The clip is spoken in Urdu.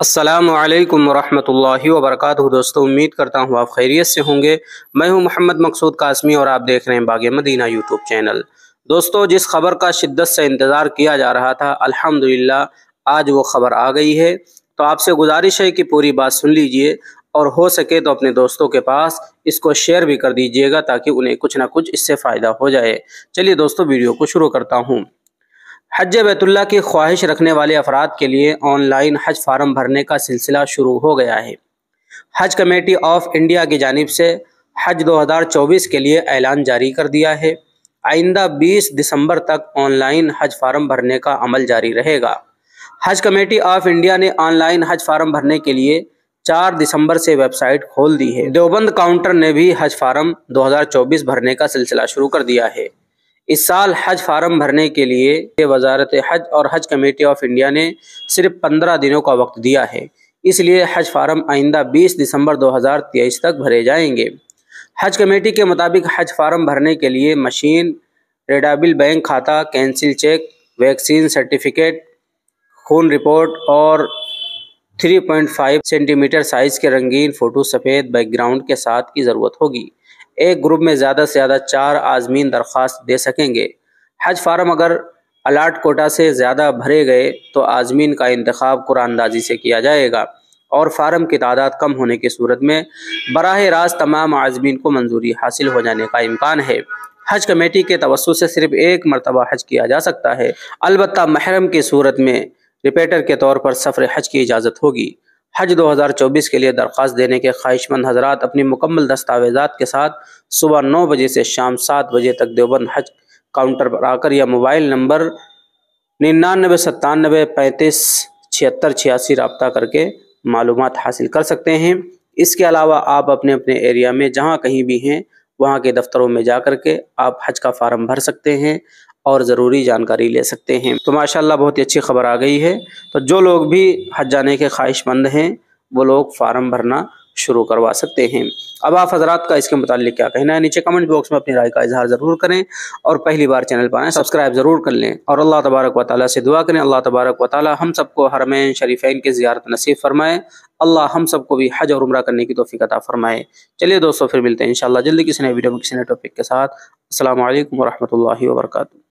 السلام علیکم ورحمۃ اللہ وبرکاتہ دوستوں، امید کرتا ہوں آپ خیریت سے ہوں گے۔ میں ہوں محمد مقصود قاسمی اور آپ دیکھ رہے ہیں باغ مدینہ یوٹیوب چینل۔ دوستوں، جس خبر کا شدت سے انتظار کیا جا رہا تھا، الحمدللہ آج وہ خبر آ گئی ہے۔ تو آپ سے گزارش ہے کہ پوری بات سن لیجئے اور ہو سکے تو اپنے دوستوں کے پاس اس کو شیئر بھی کر دیجئے گا تاکہ انہیں کچھ نہ کچھ اس سے فائدہ ہو جائے۔ چلیے دوستوں، ویڈیو کو شروع کرتا ہوں۔ حج بیت اللہ کی خواہش رکھنے والے افراد کے لیے آن لائن حج فارم بھرنے کا سلسلہ شروع ہو گیا ہے۔ حج کمیٹی آف انڈیا کی جانب سے حج 2024 کے لیے اعلان جاری کر دیا ہے۔ آئندہ 20 دسمبر تک آن لائن حج فارم بھرنے کا عمل جاری رہے گا۔ حج کمیٹی آف انڈیا نے آن لائن حج فارم بھرنے کے لیے 4 دسمبر سے ویب سائٹ کھول دی ہے۔ دیوبند کاؤنٹر نے بھی حج فارم 2024 بھرنے کا سلسلہ شروع کر دیا ہے۔ اس سال حج فارم بھرنے کے لیے وزارت حج اور حج کمیٹی آف انڈیا نے صرف 15 دنوں کا وقت دیا ہے، اس لیے حج فارم آئندہ 20 دسمبر 2023 تک بھرے جائیں گے۔ حج کمیٹی کے مطابق حج فارم بھرنے کے لیے مشین، ریڈابل بینک کھاتہ، کینسل چیک، ویکسین سرٹیفکیٹ، خون رپورٹ اور 3.5 سینٹی میٹر سائز کے رنگین فوٹو سفید بیک گراؤنڈ کے ساتھ کی ضرورت ہوگی۔ ایک گروپ میں زیادہ سے زیادہ 4 عازمین درخواست دے سکیں گے۔ حج فارم اگر الاٹ کوٹا سے زیادہ بھرے گئے تو عازمین کا انتخاب قرعہ اندازی سے کیا جائے گا اور فارم کی تعداد کم ہونے کی صورت میں براہ راست تمام عازمین کو منظوری حاصل ہو جانے کا امکان ہے۔ حج کمیٹی کے توسط سے صرف ایک مرتبہ حج کیا جا سکتا ہے، البتہ محرم کی صورت میں ریپیٹر کے طور پر سفر حج کی اجازت ہوگی۔ حج 2024 کے لیے درخواست دینے کے خواہش مند حضرات اپنی مکمل دستاویزات کے ساتھ صبح 9 بجے سے شام 7 بجے تک دیوبند حج کاؤنٹر پر آ کر یا موبائل نمبر 99 97 35 76 86 رابطہ کر کے معلومات حاصل کر سکتے ہیں۔ اس کے علاوہ آپ اپنے ایریا میں جہاں کہیں بھی ہیں وہاں کے دفتروں میں جا کر کے آپ حج کا فارم بھر سکتے ہیں اور ضروری جانکاری لے سکتے ہیں۔ تو ماشاءاللہ بہت ہی اچھی خبر آ گئی ہے۔ تو جو لوگ بھی حج جانے کے خواہش مند ہیں وہ لوگ فارم بھرنا شروع کروا سکتے ہیں۔ اب آپ حضرات کا اس کے متعلق کیا کہنا ہے، نیچے کمنٹ باکس میں اپنی رائے کا اظہار ضرور کریں اور پہلی بار چینل پر آئیں سبسکرائب ضرور کر لیں اور اللہ تبارک و تعالیٰ سے دعا کریں اللہ تبارک و تعالیٰ ہم سب کو حرمین شریفین کی زیارت نصیب فرمائے، اللہ ہم سب کو بھی حج اور عمرہ کرنے کی توفیق عطا فرمائے۔ چلیے دوستوں، پھر ملتے ہیں انشاءاللہ جلدی کسی نئے ویڈیو میں کسی نئے ٹاپک کے ساتھ۔ السلام علیکم ورحمۃ اللہ وبرکاتہ۔